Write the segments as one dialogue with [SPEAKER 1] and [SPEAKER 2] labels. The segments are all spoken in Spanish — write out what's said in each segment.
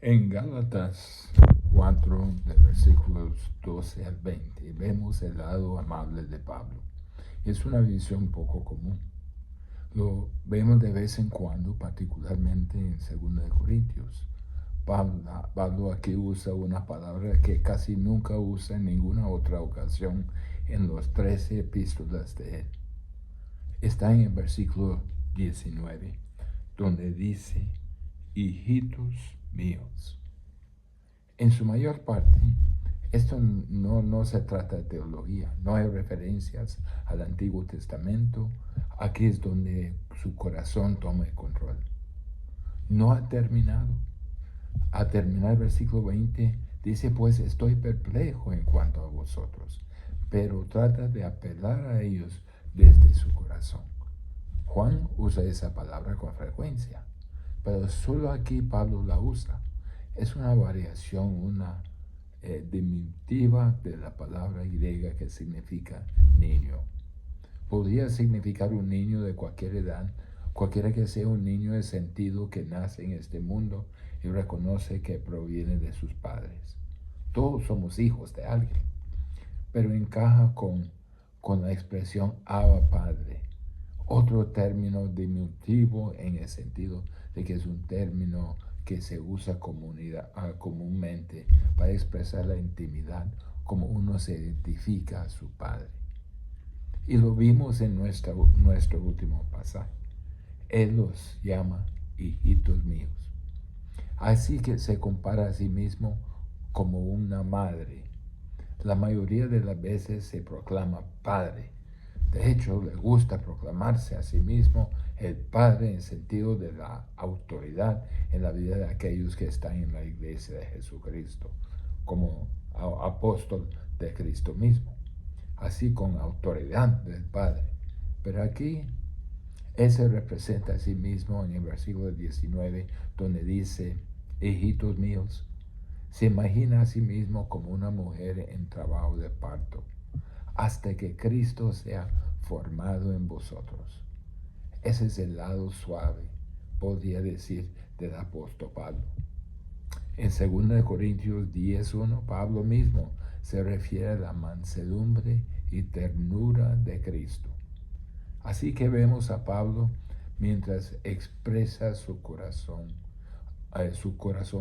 [SPEAKER 1] En Gálatas 4, de versículos 12 al 20, vemos el lado amable de Pablo. Es una visión poco común. Lo vemos de vez en cuando, particularmente en 2 de Corintios. Pablo aquí usa una palabra que casi nunca usa en ninguna otra ocasión en los 13 epístolas de él. Está en el versículo 19, donde dice, hijitos míos. En su mayor parte, esto no se trata de teología, no hay referencias al Antiguo Testamento. Aquí es donde su corazón toma el control. No ha terminado. Al terminar el versículo 20, dice, pues estoy perplejo en cuanto a vosotros, pero trata de apelar a ellos desde su corazón. Juan usa esa palabra con frecuencia, pero solo aquí Pablo la usa. Es una variación, una diminutiva de la palabra griega que significa niño. Podría significar un niño de cualquier edad, cualquiera que sea un niño de sentido que nace en este mundo y reconoce que proviene de sus padres. Todos somos hijos de alguien, pero encaja con la expresión Abba Padre, otro término diminutivo en el sentido de que es un término que se usa comúnmente para expresar la intimidad, como uno se identifica a su padre. Y lo vimos en nuestro último pasaje. Él los llama hijitos míos. Así que se compara a sí mismo como una madre. La mayoría de las veces se proclama padre. De hecho, le gusta proclamarse a sí mismo el Padre en sentido de la autoridad en la vida de aquellos que están en la iglesia de Jesucristo, como apóstol de Cristo mismo, así con autoridad del Padre. Pero aquí, él se representa a sí mismo en el versículo 19, donde dice, hijitos míos, se imagina a sí mismo como una mujer en trabajo de parto, hasta que Cristo sea formado en vosotros. Ese es el lado suave, podría decir, del apóstol Pablo. En 2 Corintios 10:1, Pablo mismo se refiere a la mansedumbre y ternura de Cristo. Así que vemos a Pablo mientras expresa su corazón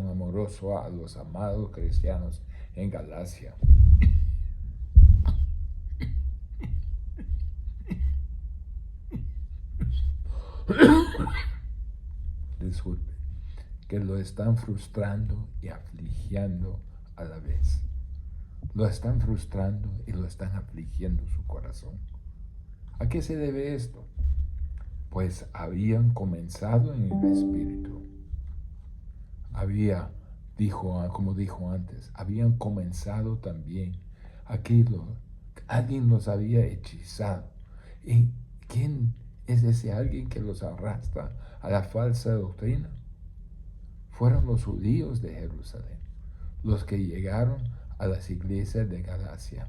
[SPEAKER 1] amoroso a los amados cristianos en Galacia. Disculpe, que lo están frustrando y afligiendo a la vez. Lo están frustrando y lo están afligiendo su corazón. ¿A qué se debe esto? Pues habían comenzado en el Espíritu. Como dijo antes, habían comenzado también. Alguien los había hechizado. ¿Y quién es ese alguien que los arrastra a la falsa doctrina? Fueron los judíos de Jerusalén, los que llegaron a las iglesias de Galacia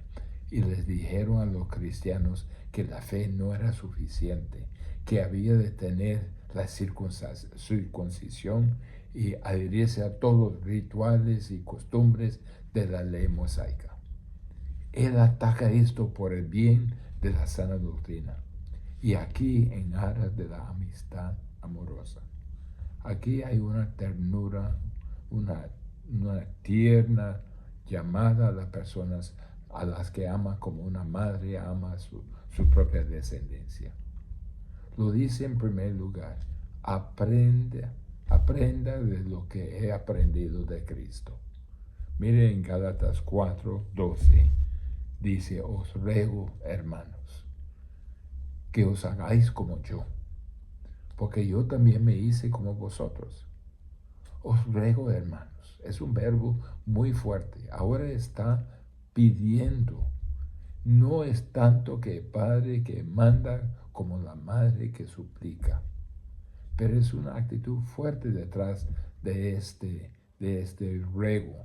[SPEAKER 1] y les dijeron a los cristianos que la fe no era suficiente, que había de tener la circuncisión y adherirse a todos los rituales y costumbres de la ley mosaica. Él ataca esto por el bien de la sana doctrina y aquí en aras de la amistad amorosa. Aquí hay una ternura, una tierna llamada a las personas a las que ama como una madre ama a su propia descendencia. Lo dice en primer lugar, aprenda de lo que he aprendido de Cristo. Mire en Gálatas 4:12, dice, os ruego, hermanos, que os hagáis como yo, porque yo también me hice como vosotros. Os ruego, hermanos, es un verbo muy fuerte. Ahora está pidiendo. No es tanto que el padre que manda como la madre que suplica. Pero es una actitud fuerte detrás de este ruego.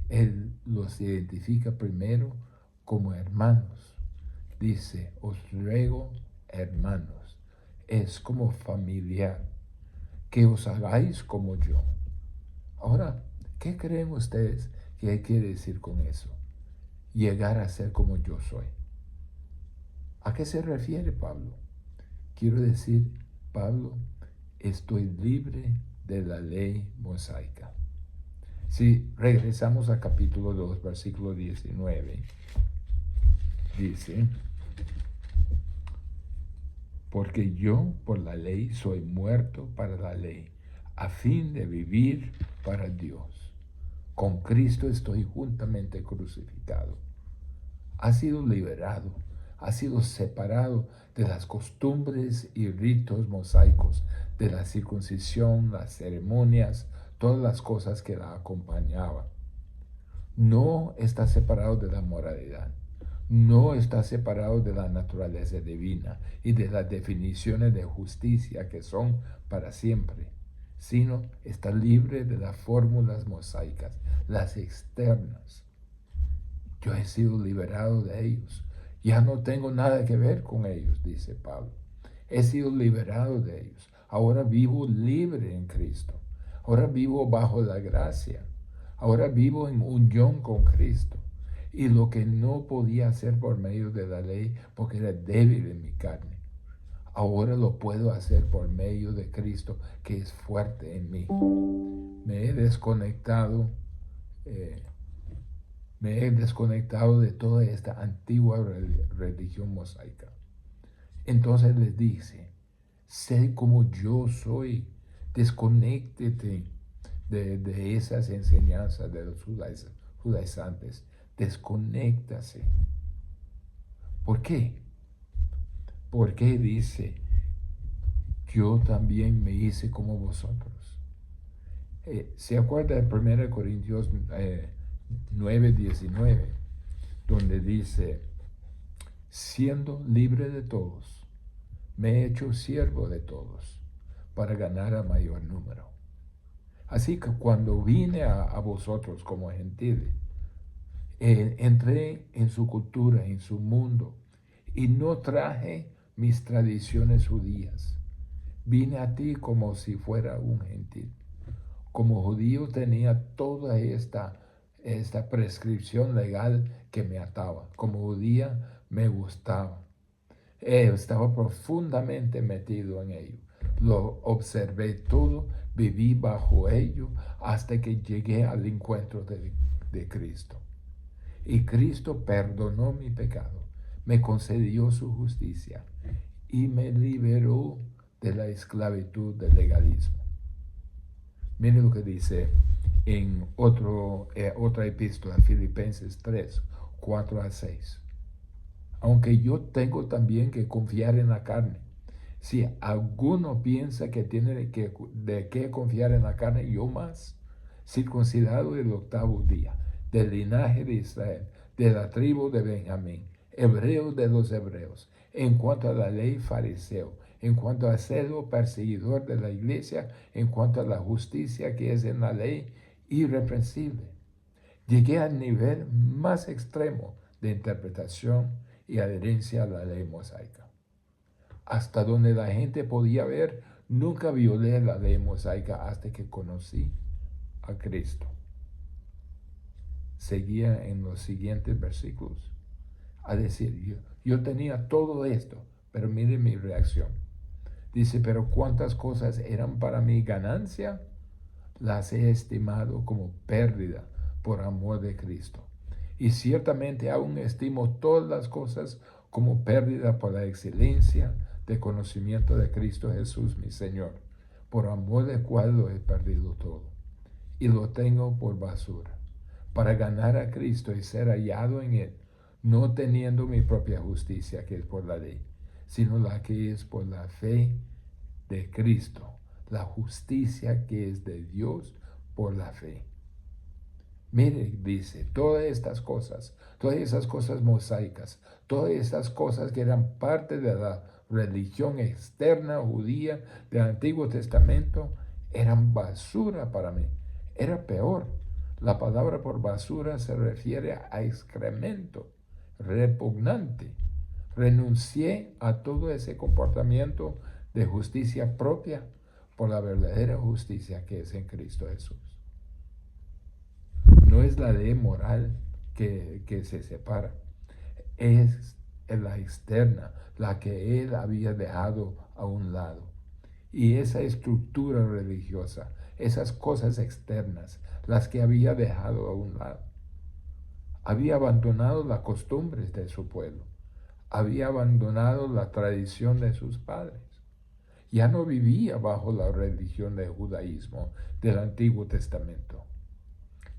[SPEAKER 1] Él los identifica primero como hermanos. Dice, os ruego, hermanos. Es como familiar, que os hagáis como yo. Ahora, ¿Qué creen ustedes que quiere decir con eso? Llegar a ser como yo soy. ¿A qué se refiere Pablo? Quiero decir, Pablo, estoy libre de la ley mosaica. Si regresamos al capítulo 2, versículo 19, dice, porque yo por la ley soy muerto para la ley, a fin de vivir para Dios. Con Cristo estoy juntamente crucificado. Ha sido liberado, ha sido separado de las costumbres y ritos mosaicos, de la circuncisión, las ceremonias, todas las cosas que la acompañaban. No está separado de la moralidad. No está separado de la naturaleza divina y de las definiciones de justicia que son para siempre, sino está libre de las fórmulas mosaicas, las externas. Yo he sido liberado de ellos. Ya no tengo nada que ver con ellos, dice Pablo. He sido liberado de ellos. Ahora vivo libre en Cristo. Ahora vivo bajo la gracia. Ahora vivo en unión con Cristo. Y lo que no podía hacer por medio de la ley, porque era débil en mi carne, ahora lo puedo hacer por medio de Cristo, que es fuerte en mí. Me he desconectado de toda esta antigua religión mosaica. Entonces les dice, sé como yo soy, desconéctete de esas enseñanzas de los judaizantes, desconéctase. ¿Por qué? Porque dice, yo también me hice como vosotros. ¿Se acuerda de 1 Corintios 9:19, donde dice, siendo libre de todos, me he hecho siervo de todos para ganar a mayor número? Así que cuando vine a vosotros como gentiles, entré en su cultura, en su mundo, y no traje mis tradiciones judías. Vine a ti como si fuera un gentil. Como judío tenía toda esta prescripción legal que me ataba. Como judía me gustaba. Estaba profundamente metido en ello. Lo observé todo, viví bajo ello hasta que llegué al encuentro de Cristo. Y Cristo perdonó mi pecado, me concedió su justicia y me liberó de la esclavitud del legalismo. Mire lo que dice en otra epístola, Filipenses 3, 4-6. Aunque yo tengo también que confiar en la carne. Si alguno piensa que tiene de qué confiar en la carne, yo más, circuncidado el 8º día, del linaje de Israel, de la tribu de Benjamín, hebreo de los hebreos, en cuanto a la ley fariseo, en cuanto a celo perseguidor de la iglesia, en cuanto a la justicia que es en la ley, irreprensible. Llegué al nivel más extremo de interpretación y adherencia a la ley mosaica. Hasta donde la gente podía ver, nunca violé la ley mosaica hasta que conocí a Cristo. Seguía en los siguientes versículos a decir, yo tenía todo esto, pero mire mi reacción. Dice, pero cuántas cosas eran para mi ganancia, las he estimado como pérdida por amor de Cristo. Y ciertamente aún estimo todas las cosas como pérdida por la excelencia de conocimiento de Cristo Jesús, mi Señor, por amor del cual lo he perdido todo. Y lo tengo por basura, para ganar a Cristo y ser hallado en Él, no teniendo mi propia justicia, que es por la ley, sino la que es por la fe de Cristo, la justicia que es de Dios por la fe. Mire, dice, todas esas cosas mosaicas, todas esas cosas que eran parte de la religión externa judía del Antiguo Testamento, eran basura para mí. Era peor. La palabra por basura se refiere a excremento, repugnante. Renuncié a todo ese comportamiento de justicia propia por la verdadera justicia que es en Cristo Jesús. no es la ley moral que se separa, es la externa, la que él había dejado a un lado. Y esa estructura religiosa, esas cosas externas, las que había dejado a un lado. Había abandonado las costumbres de su pueblo, había abandonado la tradición de sus padres. Ya no vivía bajo la religión del judaísmo del Antiguo Testamento.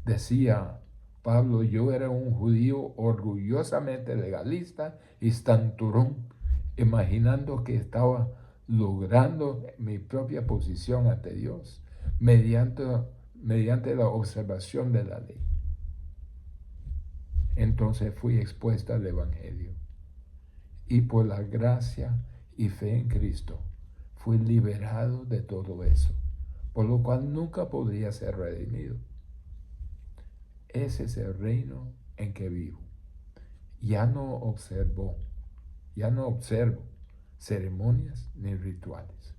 [SPEAKER 1] Decía Pablo, yo era un judío orgullosamente legalista y santurrón, imaginando que estaba logrando mi propia posición ante Dios mediante la observación de la ley. Entonces fui expuesta al Evangelio y por la gracia y fe en Cristo fui liberado de todo eso, por lo cual nunca podría ser redimido. Ese es el reino en que vivo. Ya no observo ceremonias ni rituales.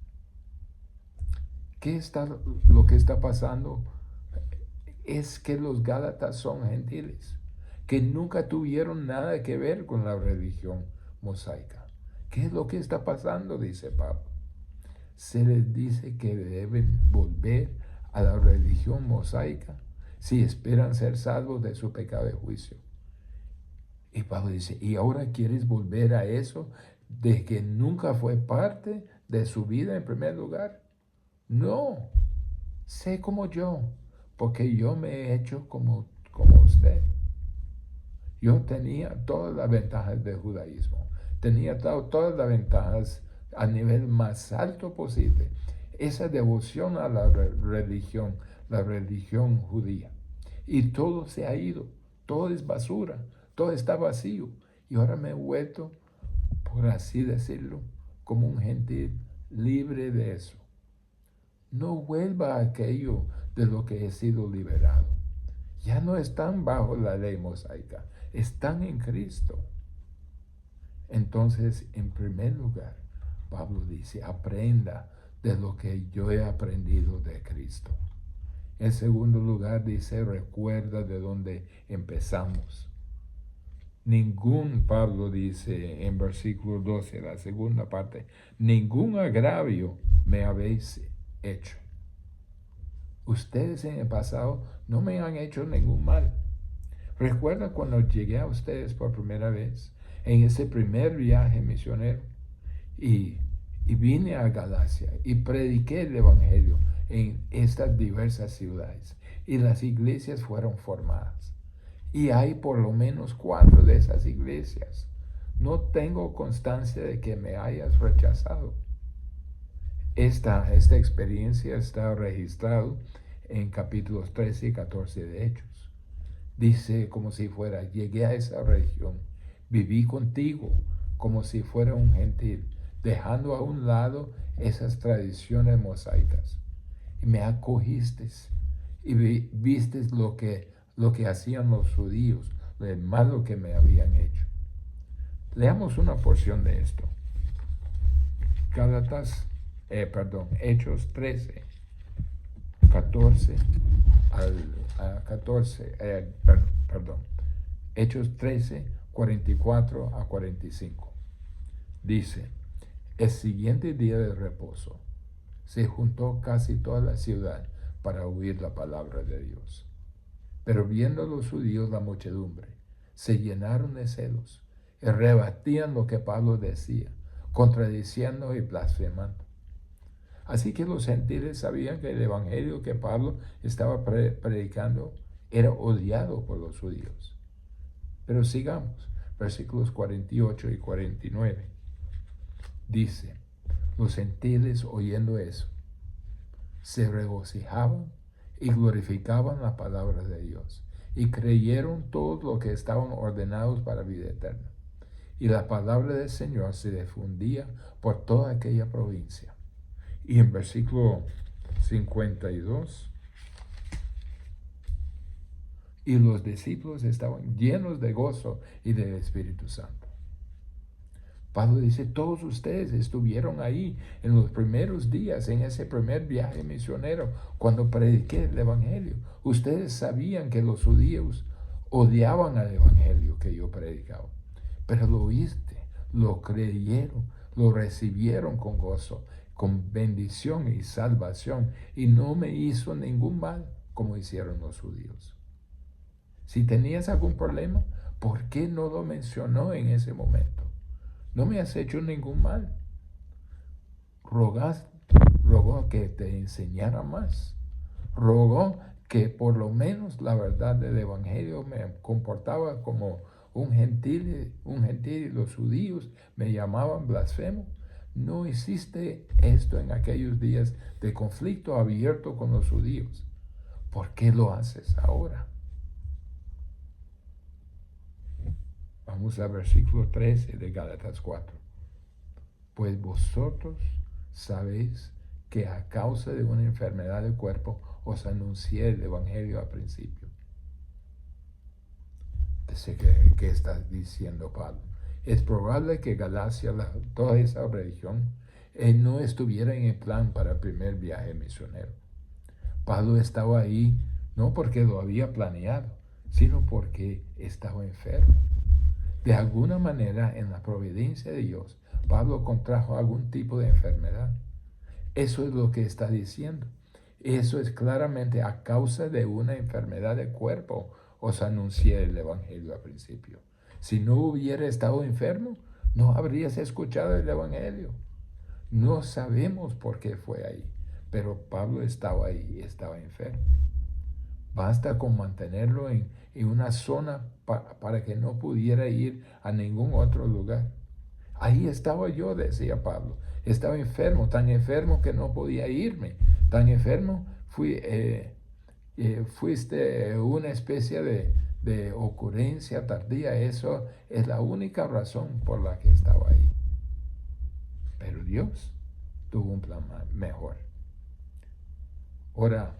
[SPEAKER 1] Lo que está pasando es que los Gálatas son gentiles, que nunca tuvieron nada que ver con la religión mosaica. ¿Qué es lo que está pasando? Dice Pablo. Se les dice que deben volver a la religión mosaica si esperan ser salvos de su pecado de juicio. Y Pablo dice, ¿y ahora quieres volver a eso de que nunca fue parte de su vida en primer lugar? No, sé como yo, porque yo me he hecho como usted. Yo tenía todas las ventajas del judaísmo, tenía todas las ventajas a nivel más alto posible. Esa devoción a la religión judía. Y todo se ha ido, todo es basura, todo está vacío. Y ahora me he vuelto, por así decirlo, como un gentil libre de eso. No vuelva a aquello de lo que he sido liberado. Ya no están bajo la ley mosaica, están en Cristo. Entonces, en primer lugar, Pablo dice, aprenda de lo que yo he aprendido de Cristo. En segundo lugar, dice, recuerda de dónde empezamos. Pablo dice en versículo 12, la segunda parte, ningún agravio me habéis hecho. Ustedes en el pasado no me han hecho ningún mal. Recuerda cuando llegué a ustedes por primera vez, en ese primer viaje misionero, y vine a Galacia y prediqué el Evangelio en estas diversas ciudades, y las iglesias fueron formadas. Y hay por lo menos 4 de esas iglesias. No tengo constancia de que me hayas rechazado. Esta experiencia está registrada en capítulos 13 y 14 de Hechos. Dice como si fuera, llegué a esa región, viví contigo como si fuera un gentil, dejando a un lado esas tradiciones mosaicas. Y me acogiste y viste lo que hacían los judíos, lo malo que me habían hecho. Leamos una porción de esto. Hechos 13, 14 a 14, Hechos 13, 44 a 45. Dice, el siguiente día de reposo se juntó casi toda la ciudad para oír la palabra de Dios. Pero viendo los judíos la muchedumbre, se llenaron de celos y rebatían lo que Pablo decía, contradiciendo y blasfemando. Así que los gentiles sabían que el evangelio que Pablo estaba predicando era odiado por los judíos. Pero sigamos, versículos 48 y 49. Dice, los gentiles oyendo eso, se regocijaban y glorificaban la palabra de Dios, y creyeron todo lo que estaban ordenados para vida eterna. Y la palabra del Señor se difundía por toda aquella provincia. Y en versículo 52, y los discípulos estaban llenos de gozo y del Espíritu Santo. Pablo dice, todos ustedes estuvieron ahí en los primeros días, en ese primer viaje misionero, cuando prediqué el Evangelio. Ustedes sabían que los judíos odiaban al Evangelio que yo predicaba, pero lo oíste, lo creyeron, lo recibieron con gozo, con bendición y salvación, y no me hizo ningún mal como hicieron los judíos. Si tenías algún problema, ¿por qué no lo mencionó en ese momento? No me has hecho ningún mal. Rogó que te enseñara más. Rogó que por lo menos la verdad del Evangelio me comportaba como un gentil y los judíos me llamaban blasfemo. No hiciste esto en aquellos días de conflicto abierto con los judíos. ¿Por qué lo haces ahora? Vamos al versículo 13 de Gálatas 4. Pues vosotros sabéis que a causa de una enfermedad del cuerpo os anuncié el Evangelio al principio. Dice ¿qué está diciendo Pablo? Es probable que Galacia, toda esa región, no estuviera en el plan para el primer viaje misionero. Pablo estaba ahí no porque lo había planeado, sino porque estaba enfermo. De alguna manera, en la providencia de Dios, Pablo contrajo algún tipo de enfermedad. Eso es lo que está diciendo. Eso es claramente a causa de una enfermedad de cuerpo. Os anuncié el Evangelio al principio. Si no hubiera estado enfermo, no habrías escuchado el Evangelio. No sabemos por qué fue ahí, pero Pablo estaba ahí, estaba enfermo. Basta con mantenerlo en una zona para que no pudiera ir a ningún otro lugar. Ahí estaba yo, decía Pablo. Estaba enfermo, tan enfermo que no podía irme. Tan enfermo fuiste una especie de ocurrencia tardía. Eso es la única razón por la que estaba ahí. Pero Dios tuvo un plan mejor. Ahora,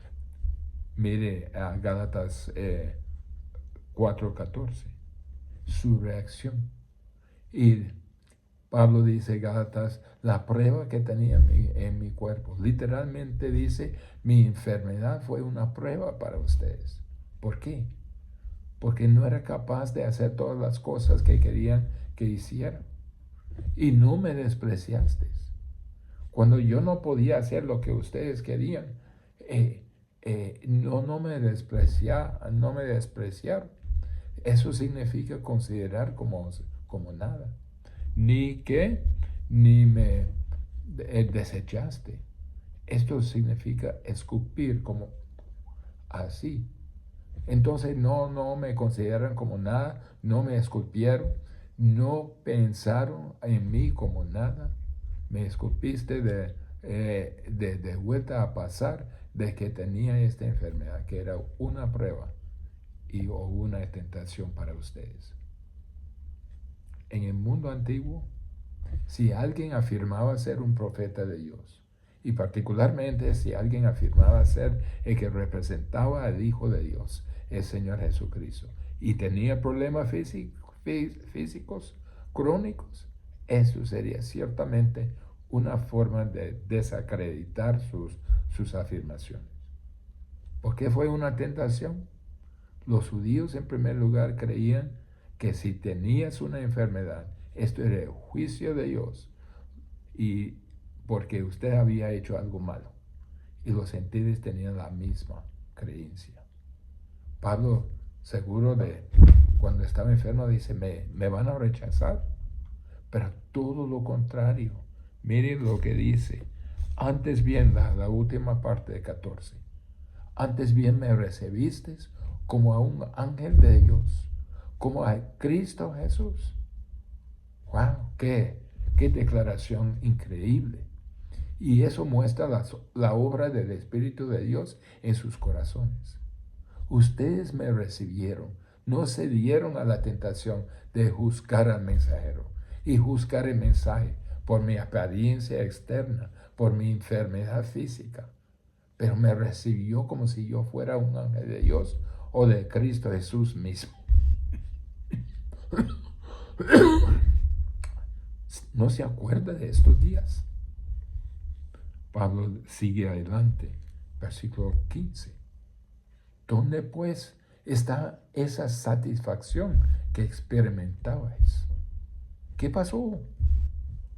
[SPEAKER 1] mire a Gálatas 4:14, su reacción. Y Pablo dice, Gálatas, la prueba que tenía en mi cuerpo. Literalmente dice, mi enfermedad fue una prueba para ustedes. ¿Por qué? Porque no era capaz de hacer todas las cosas que querían que hiciera. Y no me despreciasteis. Cuando yo no podía hacer lo que ustedes querían, no me despreciaron. Eso significa considerar como nada. Ni me desechaste. Esto significa escupir como así. Entonces no me consideran como nada, no me escupieron, no pensaron en mí como nada. Me escupiste de vuelta a pasar de que tenía esta enfermedad, que era una prueba o una tentación para ustedes. En el mundo antiguo, si alguien afirmaba ser un profeta de Dios, y particularmente si alguien afirmaba ser el que representaba al Hijo de Dios, el Señor Jesucristo, y tenía problemas físicos crónicos, eso sería ciertamente una forma de desacreditar sus afirmaciones. ¿Por qué fue una tentación? Los judíos en primer lugar creían que si tenías una enfermedad, esto era el juicio de Dios y porque usted había hecho algo malo. Y los gentiles tenían la misma creencia. Pablo, seguro de cuando estaba enfermo, dice, me van a rechazar. Pero todo lo contrario. Miren lo que dice. Antes bien, la última parte de 14. Antes bien me recibiste como a un ángel de Dios, como a Cristo Jesús. ¡Wow! ¡Qué declaración increíble! Y eso muestra la obra del Espíritu de Dios en sus corazones. Ustedes me recibieron, no cedieron a la tentación de juzgar al mensajero y juzgar el mensaje por mi apariencia externa, por mi enfermedad física, pero me recibió como si yo fuera un ángel de Dios o de Cristo Jesús mismo. no se acuerda de estos días. Pablo sigue adelante, versículo 15. ¿Dónde pues está esa satisfacción que experimentabais? ¿Qué pasó?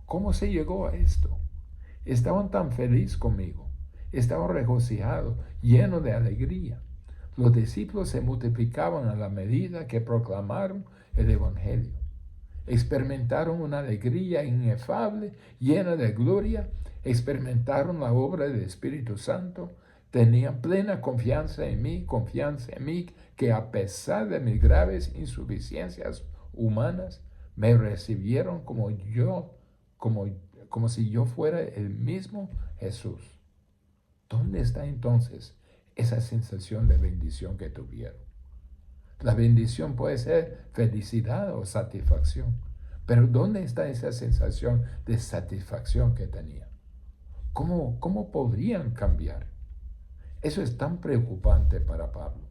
[SPEAKER 1] ¿Cómo se llegó a esto? Estaban tan felices conmigo, estaban regocijados, llenos de alegría. Los discípulos se multiplicaban a la medida que proclamaron el Evangelio. Experimentaron una alegría inefable, llena de gloria. Experimentaron la obra del Espíritu Santo. Tenían plena confianza en mí, que a pesar de mis graves insuficiencias humanas, me recibieron como si yo fuera el mismo Jesús. ¿Dónde está entonces esa sensación de bendición que tuvieron? La bendición puede ser felicidad o satisfacción, pero ¿dónde está esa sensación de satisfacción que tenían? ¿Cómo podrían cambiar? Eso es tan preocupante para Pablo.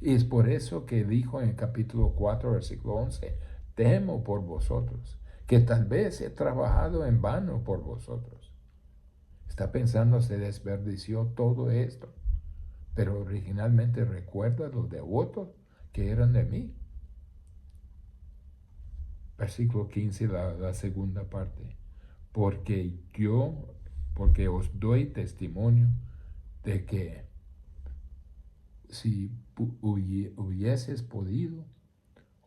[SPEAKER 1] Y es por eso que dijo en el capítulo 4, versículo 11, temo por vosotros, que tal vez he trabajado en vano por vosotros. Está pensando, se desperdició todo esto, pero originalmente recuerda los devotos que eran de mí. Versículo 15, la segunda parte. Porque os doy testimonio de que si hubieses podido,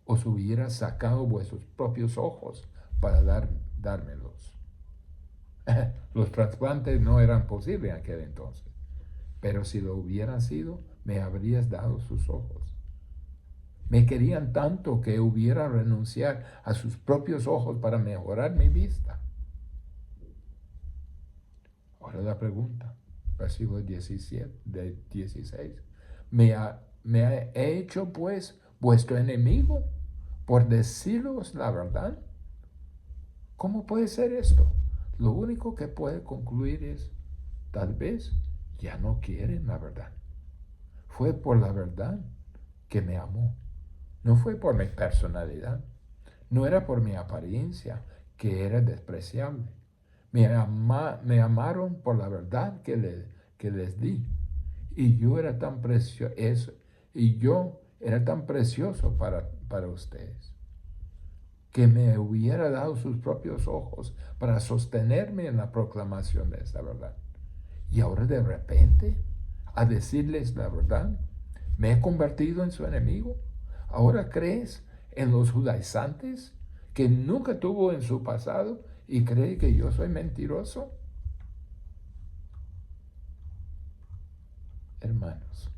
[SPEAKER 1] os hubiera sacado vuestros propios ojos para dármelos. Los trasplantes no eran posibles en aquel entonces, pero si lo hubieran sido, me habrías dado sus ojos. Me querían tanto que hubiera renunciado a sus propios ojos para mejorar mi vista. Ahora la pregunta, versículo 16. ¿Me ha hecho pues vuestro enemigo por deciros la verdad? ¿Cómo puede ser esto? Lo único que puede concluir es, tal vez ya no quieren la verdad. Fue por la verdad que me amó. No fue por mi personalidad. No era por mi apariencia, que era despreciable. Me amaron por la verdad que les di. Y yo era tan precioso para ustedes, que me hubiera dado sus propios ojos para sostenerme en la proclamación de esa verdad. Y ahora de repente, a decirles la verdad, me he convertido en su enemigo. ¿Ahora crees en los judaizantes que nunca tuvo en su pasado y cree que yo soy mentiroso? Hermanos,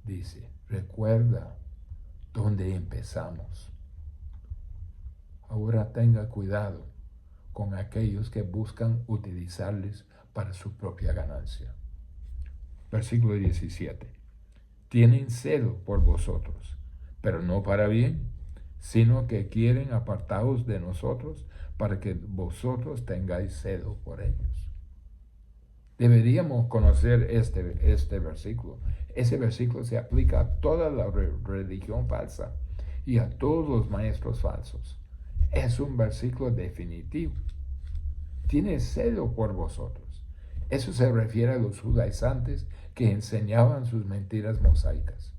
[SPEAKER 1] dice, recuerda dónde empezamos. Ahora tenga cuidado con aquellos que buscan utilizarles para su propia ganancia. Versículo 17. Tienen celo por vosotros, pero no para bien, sino que quieren apartaros de nosotros para que vosotros tengáis celo por ellos. Deberíamos conocer este versículo. Ese versículo se aplica a toda la religión falsa y a todos los maestros falsos. Es un versículo definitivo. Tiene celo por vosotros. Eso se refiere a los judaizantes que enseñaban sus mentiras mosaicas.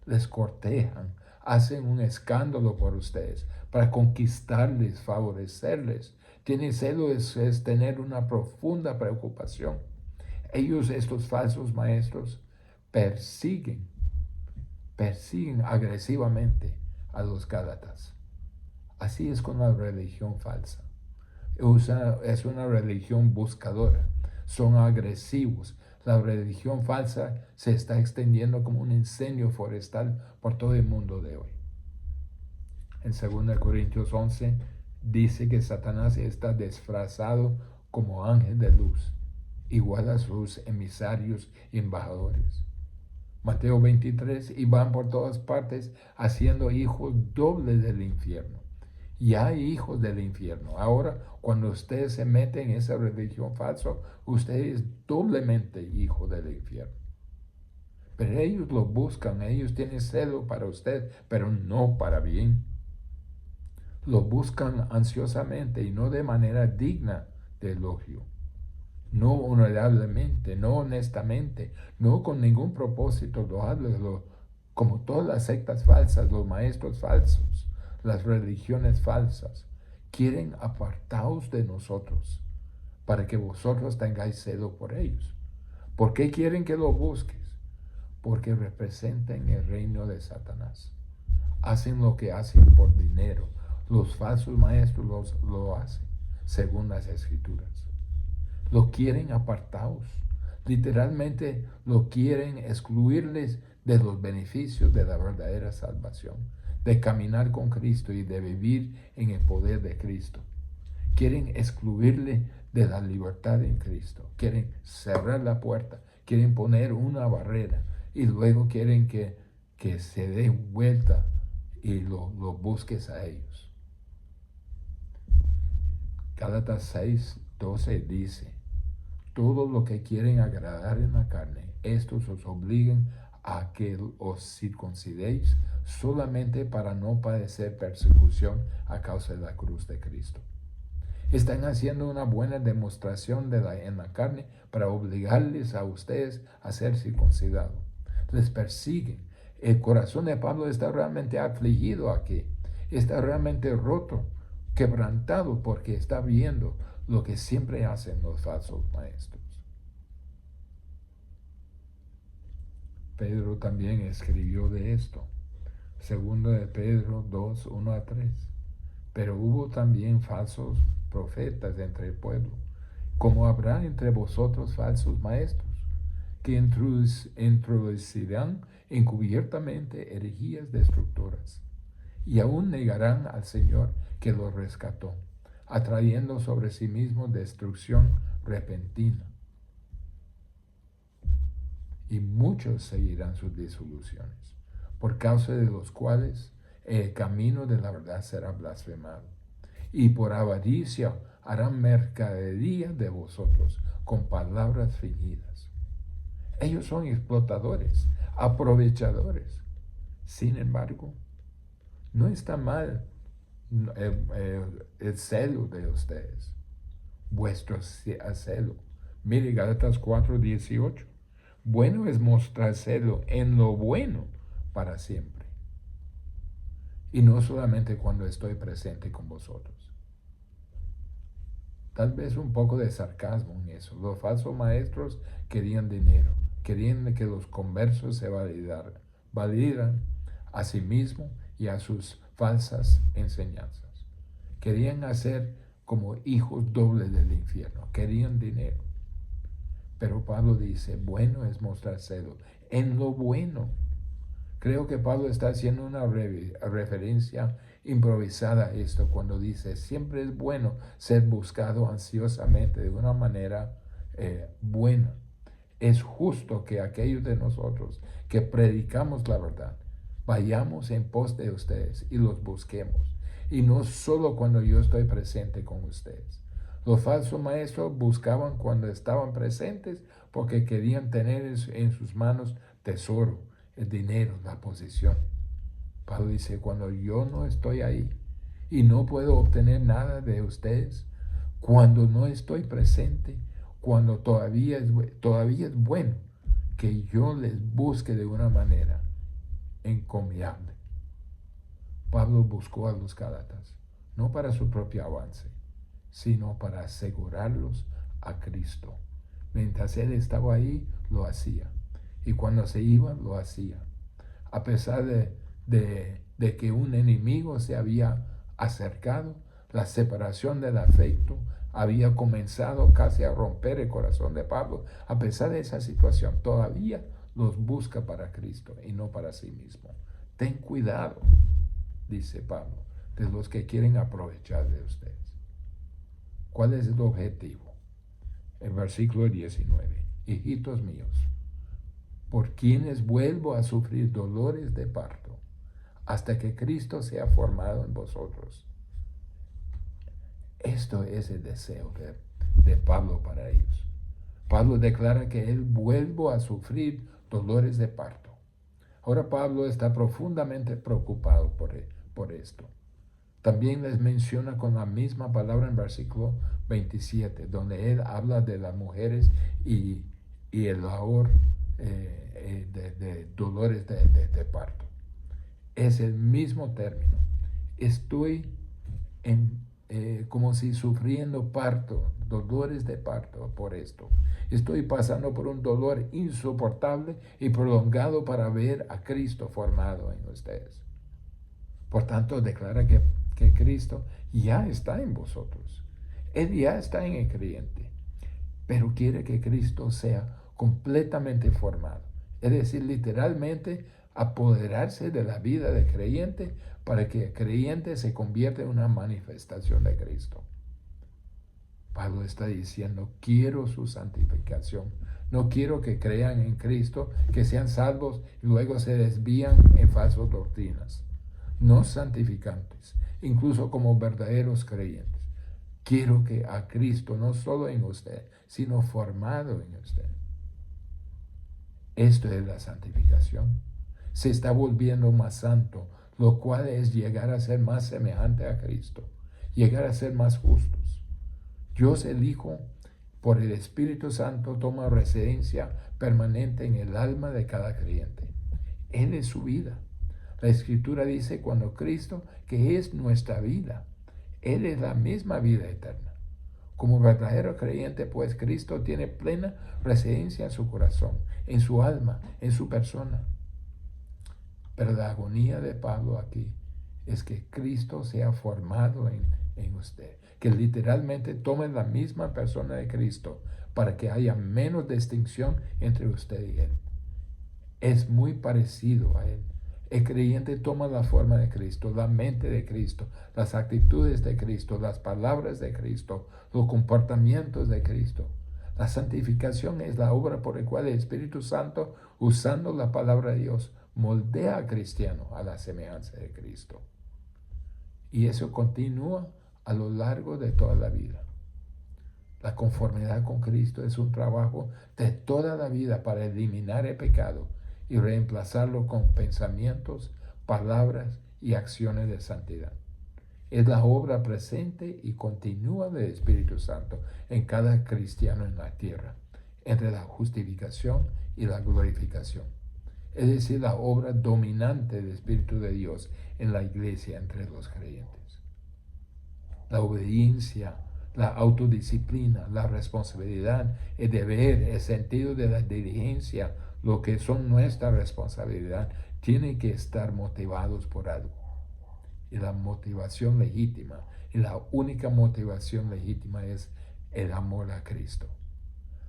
[SPEAKER 1] Les cortejan, hacen un escándalo por ustedes para conquistarles, favorecerles. Tiene celo es tener una profunda preocupación. Ellos, estos falsos maestros, persiguen agresivamente a los gálatas. Así es con la religión falsa. Es una religión buscadora. Son agresivos. La religión falsa se está extendiendo como un incendio forestal por todo el mundo de hoy. En 2 Corintios 11 dice que Satanás está disfrazado como ángel de luz, igual a sus emisarios y embajadores. Mateo 23, y van por todas partes haciendo hijos dobles del infierno. Y hay hijos del infierno. Ahora, cuando usted se mete en esa religión falsa, usted es doblemente hijo del infierno. Pero ellos lo buscan, ellos tienen celo para usted, pero no para bien. Lo buscan ansiosamente y no de manera digna de elogio. No honorablemente, no honestamente, no con ningún propósito loable, como todas las sectas falsas, los maestros falsos, las religiones falsas. Quieren apartaos de nosotros para que vosotros tengáis celo por ellos. ¿Por qué quieren que lo busques? Porque representan el reino de Satanás. Hacen lo que hacen por dinero. Los falsos maestros lo hacen según las escrituras. Lo quieren apartados. Literalmente lo quieren excluirles de los beneficios de la verdadera salvación, de caminar con Cristo y de vivir en el poder de Cristo. Quieren excluirle de la libertad en Cristo. Quieren cerrar la puerta. Quieren poner una barrera. Y luego quieren que se dé vuelta y lo busques a ellos. Gálatas 6:12 dice: todo lo que quieren agradar en la carne, estos os obliguen a que os circuncidéis solamente para no padecer persecución a causa de la cruz de Cristo. Están haciendo una buena demostración en la carne para obligarles a ustedes a ser circuncidados. Les persiguen. El corazón de Pablo está realmente afligido aquí. Está realmente roto, quebrantado, porque está viendo lo que siempre hacen los falsos maestros. Pedro también escribió de esto. Segundo de Pedro 2:1-3. Pero hubo también falsos profetas entre el pueblo, como habrá entre vosotros falsos maestros, que introducirán encubiertamente herejías destructoras, y aún negarán al Señor que los rescató, atrayendo sobre sí mismos destrucción repentina. Y muchos seguirán sus disoluciones, por causa de los cuales el camino de la verdad será blasfemado. Y por avaricia harán mercadería de vosotros con palabras fingidas. Ellos son explotadores, aprovechadores. Sin embargo, no está mal el celo de ustedes, vuestro celo. Mire Gálatas 4:18. Bueno es mostrar celo en lo bueno para siempre. Y no solamente cuando estoy presente con vosotros. Tal vez un poco de sarcasmo en eso. Los falsos maestros querían dinero. Querían que los conversos se validaran a sí mismos y a sus falsas enseñanzas. Querían hacer como hijos dobles del infierno. Querían dinero. Pero Pablo dice, bueno es mostrar celo en lo bueno. Creo que Pablo está haciendo una referencia improvisada a esto cuando dice, siempre es bueno ser buscado ansiosamente de una manera buena. Es justo que aquellos de nosotros que predicamos la verdad, vayamos en pos de ustedes y los busquemos. Y no solo cuando yo estoy presente con ustedes. Los falsos maestros buscaban cuando estaban presentes porque querían tener en sus manos tesoro, el dinero, la posición. Pablo dice, cuando yo no estoy ahí y no puedo obtener nada de ustedes, cuando no estoy presente, cuando todavía es bueno que yo les busque de una manera encomiable. Pablo buscó a los Gálatas, no para su propio avance, sino para asegurarlos a Cristo. Mientras él estaba ahí, lo hacía. Y cuando se iba, lo hacía. A pesar de que un enemigo se había acercado, la separación del afecto había comenzado casi a romper el corazón de Pablo. A pesar de esa situación, todavía los busca para Cristo y no para sí mismo. Ten cuidado, dice Pablo, de los que quieren aprovechar de ustedes. ¿Cuál es el objetivo? El versículo 19. Hijitos míos, por quienes vuelvo a sufrir dolores de parto, hasta que Cristo sea formado en vosotros. Esto es el deseo de Pablo para ellos. Pablo declara que él vuelvo a sufrir dolores de parto. Ahora Pablo está profundamente preocupado por esto. También les menciona con la misma palabra en versículo 27, donde él habla de las mujeres y el dolor de dolores de parto. Es el mismo término. Estoy como si sufriendo parto, dolores de parto por esto. Estoy pasando por un dolor insoportable y prolongado para ver a Cristo formado en ustedes. Por tanto, declara que Cristo ya está en vosotros. Él ya está en el creyente, pero quiere que Cristo sea completamente formado. Es decir, literalmente apoderarse de la vida del creyente para que el creyente se convierta en una manifestación de Cristo. Pablo está diciendo, quiero su santificación. No quiero que crean en Cristo, que sean salvos y luego se desvían en falsas doctrinas. No santificantes, incluso como verdaderos creyentes. Quiero que a Cristo, no solo en usted, sino formado en usted. Esto es la santificación. Se está volviendo más santo, lo cual es llegar a ser más semejante a Cristo, llegar a ser más justos. Dios el Hijo, por el Espíritu Santo, toma residencia permanente en el alma de cada creyente. Él es su vida. La Escritura dice cuando Cristo, que es nuestra vida, Él es la misma vida eterna. Como verdadero creyente, pues Cristo tiene plena residencia en su corazón, en su alma, en su persona. Pero la agonía de Pablo aquí es que Cristo sea formado en usted, que literalmente tome la misma persona de Cristo para que haya menos distinción entre usted y Él. Es muy parecido a Él. El creyente toma la forma de Cristo, la mente de Cristo, las actitudes de Cristo, las palabras de Cristo, los comportamientos de Cristo. La santificación es la obra por la cual el Espíritu Santo, usando la palabra de Dios, moldea al cristiano a la semejanza de Cristo. Y eso continúa a lo largo de toda la vida. La conformidad con Cristo es un trabajo de toda la vida para eliminar el pecado y reemplazarlo con pensamientos, palabras y acciones de santidad. Es la obra presente y continua del Espíritu Santo en cada cristiano en la tierra, entre la justificación y la glorificación. Es decir, la obra dominante del Espíritu de Dios en la iglesia entre los creyentes. La obediencia, la autodisciplina, la responsabilidad, el deber, el sentido de la diligencia, lo que son nuestra responsabilidad, tienen que estar motivados por algo. Y la motivación legítima, y la única motivación legítima es el amor a Cristo.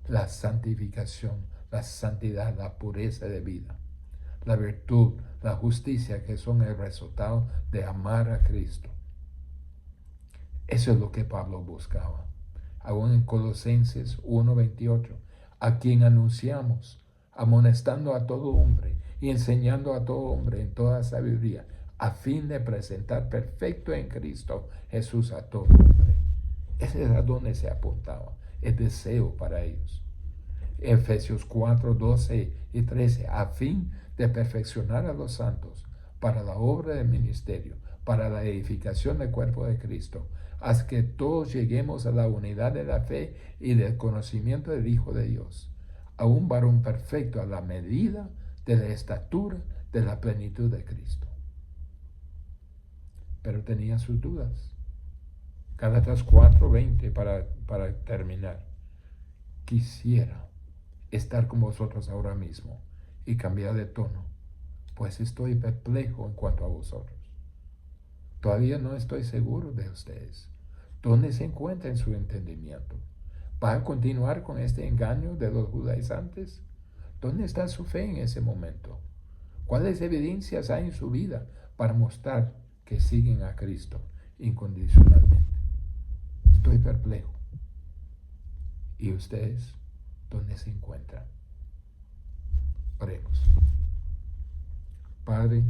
[SPEAKER 1] La santificación, la santidad, la pureza de vida, la virtud, la justicia, que son el resultado de amar a Cristo. Eso es lo que Pablo buscaba. Aún en Colosenses 1:28, a quien anunciamos, amonestando a todo hombre y enseñando a todo hombre en toda sabiduría, a fin de presentar perfecto en Cristo Jesús a todo hombre. Ese es a donde se apuntaba, el deseo para ellos. Efesios 4:12 y 13, a fin de perfeccionar a los santos para la obra del ministerio, para la edificación del cuerpo de Cristo, hasta que todos lleguemos a la unidad de la fe y del conocimiento del Hijo de Dios, a un varón perfecto a la medida de la estatura de la plenitud de Cristo. Pero tenía sus dudas. Gálatas 4:20 para terminar. Quisiera estar con vosotros ahora mismo y cambiar de tono, pues estoy perplejo en cuanto a vosotros. Todavía no estoy seguro de ustedes. ¿Dónde se encuentra en su entendimiento? ¿Va a continuar con este engaño de los judaizantes? ¿Dónde está su fe en ese momento? ¿Cuáles evidencias hay en su vida para mostrar que siguen a Cristo incondicionalmente? Estoy perplejo. ¿Y ustedes dónde se encuentran? Oremos. Padre,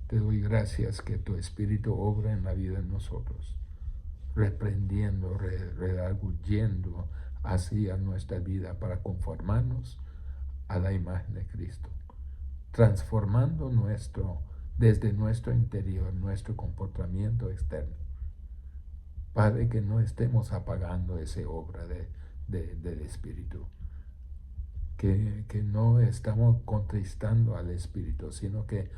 [SPEAKER 1] te doy gracias que tu Espíritu obra en la vida de nosotros, reprendiendo, redarguyendo hacia nuestra vida para conformarnos a la imagen de Cristo, transformando desde nuestro interior, nuestro comportamiento externo. Padre, que no estemos apagando esa obra del Espíritu. Que no estamos contristando al Espíritu, sino que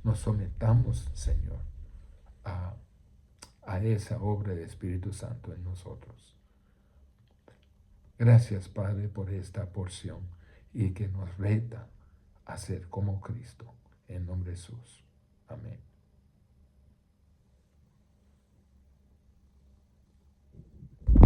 [SPEAKER 1] nos sometamos, Señor, a esa obra del Espíritu Santo en nosotros. Gracias, Padre, por esta porción y que nos reta a ser como Cristo. En nombre de Jesús. Amén.